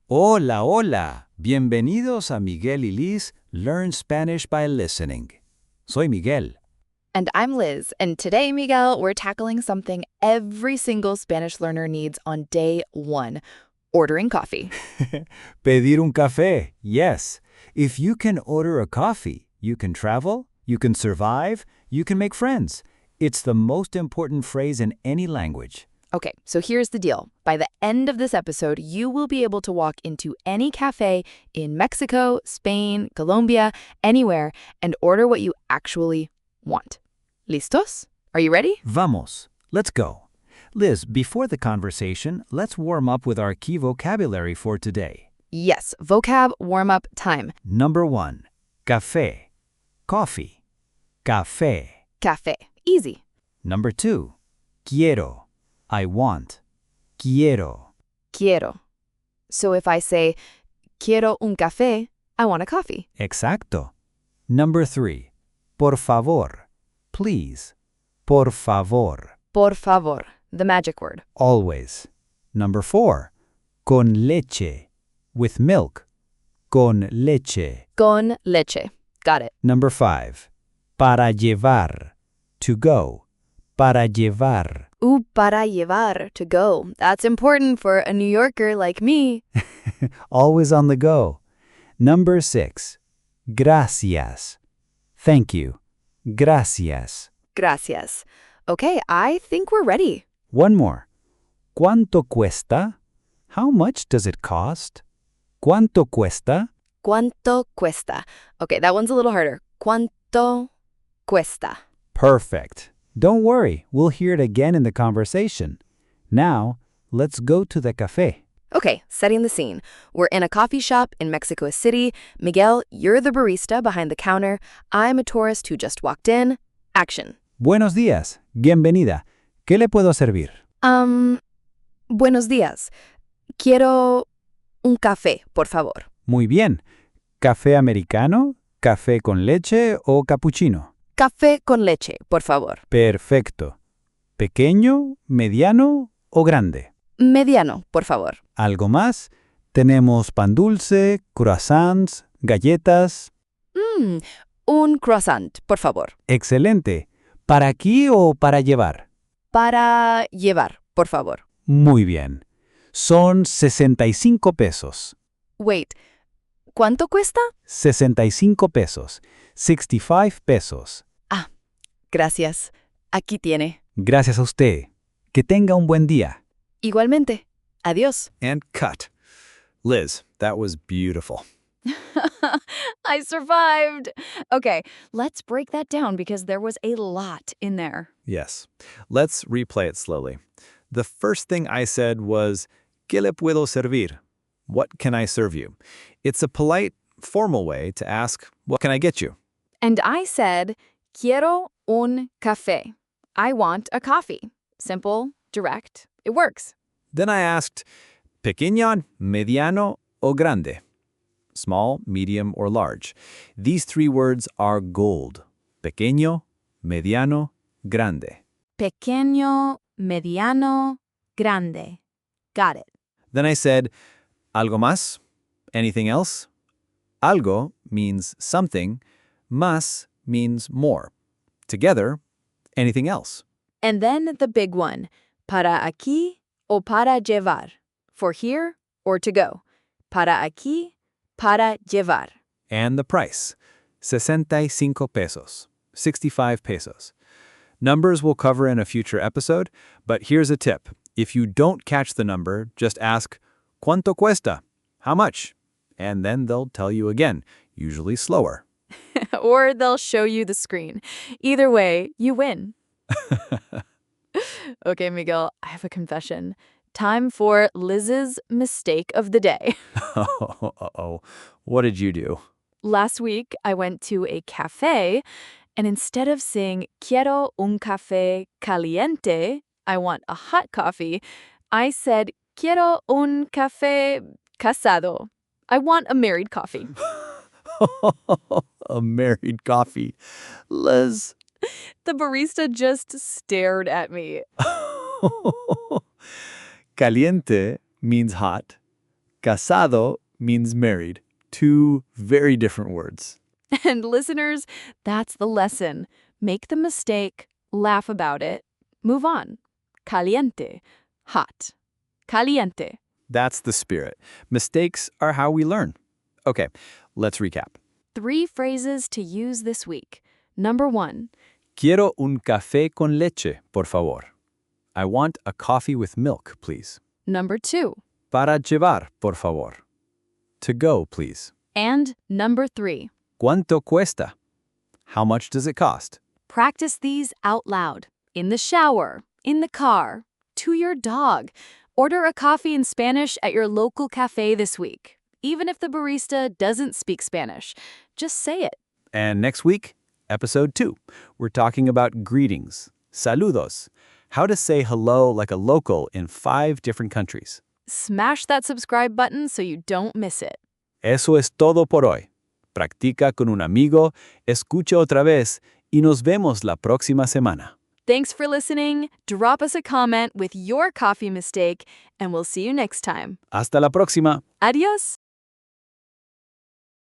Hola, hola. Bienvenidos a Miguel y Liz Learn Spanish by Listening. Soy Miguel. And I'm Liz, and today, Miguel, we're tackling something every single Spanish learner needs on day one, ordering coffee. Pedir un café, yes. If you can order a coffee, you can travel, you can survive, you can make friends. It's the most important phrase in any language. Okay, so here's the deal. By the end of this episode, you will be able to walk into any cafe in Mexico, Spain, Colombia, anywhere, and order what you actually want. ¿Listos? Are you ready? Vamos, let's go. Liz, before the conversation, let's warm up with our key vocabulary for today. Yes, vocab warm-up time. Number 1, café, coffee, café. Café. Easy. Number 2, quiero, I want, quiero. Quiero. So if I say, quiero un café, I want a coffee. Exacto. Number 3, por favor, please, por favor. Por favor. The magic word. Always. Number 4, con leche, with milk, con leche. Con leche. Got it. Number 5, para llevar, to go, para llevar. Para llevar, to go. That's important for a New Yorker like me. Always on the go. Number 6, gracias, thank you, gracias. Gracias. Okay, I think we're ready. One more. ¿Cuánto cuesta? How much does it cost? ¿Cuánto cuesta? ¿Cuánto cuesta? Okay, that one's a little harder. ¿Cuánto cuesta? Perfect. Don't worry, we'll hear it again in the conversation. Now, let's go to the café. Okay, setting the scene. We're in a coffee shop in Mexico City. Miguel, you're the barista behind the counter. I'm a tourist who just walked in. Action. Buenos días. Bienvenida. ¿Qué le puedo servir? Buenos días. Quiero un café, por favor. Muy bien. ¿Café americano, café con leche o cappuccino? Café con leche, por favor. Perfecto. ¿Pequeño, mediano o grande? Mediano, por favor. ¿Algo más? Tenemos pan dulce, croissants, galletas. Un croissant, por favor. Excelente. ¿Para aquí o para llevar? Para llevar, por favor. Muy bien. Son 65 pesos. Wait, ¿cuánto cuesta? 65 pesos. 65 pesos. Gracias. Aquí tiene. Gracias a usted. Que tenga un buen día. Igualmente. Adiós. And cut. Liz, that was beautiful. I survived. Okay, let's break that down because there was a lot in there. Yes. Let's replay it slowly. The first thing I said was, ¿Qué le puedo servir? What can I serve you? It's a polite, formal way to ask, what can I get you? And I said, quiero un café. I want a coffee. Simple, direct, it works. Then I asked, pequeño, mediano, o grande? Small, medium, or large. These 3 words are gold. Pequeño, mediano, grande. Pequeño, mediano, grande. Got it. Then I said, ¿algo más? Anything else? Algo means something, más means more. Together, anything else. And then the big one, para aquí o para llevar, for here or to go. Para aquí, para llevar. And the price, 65 pesos, 65 pesos. Numbers we'll cover in a future episode, but here's a tip. If you don't catch the number, just ask, ¿Cuánto cuesta? How much? And then they'll tell you again, usually slower. Or they'll show you the screen. Either way, you win. Okay, Miguel, I have a confession. Time for Liz's mistake of the day. Uh-oh. What did you do? Last week, I went to a cafe, and instead of saying, quiero un café caliente, I want a hot coffee, I said, quiero un café casado. I want a married coffee. A married coffee. Liz. The barista just stared at me. Caliente means hot. Casado means married. Two very different words. And listeners, that's the lesson. Make the mistake, laugh about it, move on. Caliente, hot. Caliente. That's the spirit. Mistakes are how we learn. Okay, let's recap. 3 phrases to use this week. Number 1. Quiero un café con leche, por favor. I want a coffee with milk, please. Number 2. Para llevar, por favor. To go, please. And number 3. ¿Cuánto cuesta? How much does it cost? Practice these out loud. In the shower, in the car, to your dog. Order a coffee in Spanish at your local cafe this week. Even if the barista doesn't speak Spanish, just say it. And next week, episode 2, we're talking about greetings, saludos, how to say hello like a local in 5 different countries. Smash that subscribe button so you don't miss it. Eso es todo por hoy. Practica con un amigo, escucha otra vez y nos vemos la próxima semana. Thanks for listening. Drop us a comment with your coffee mistake, and we'll see you next time. Hasta la próxima. Adios.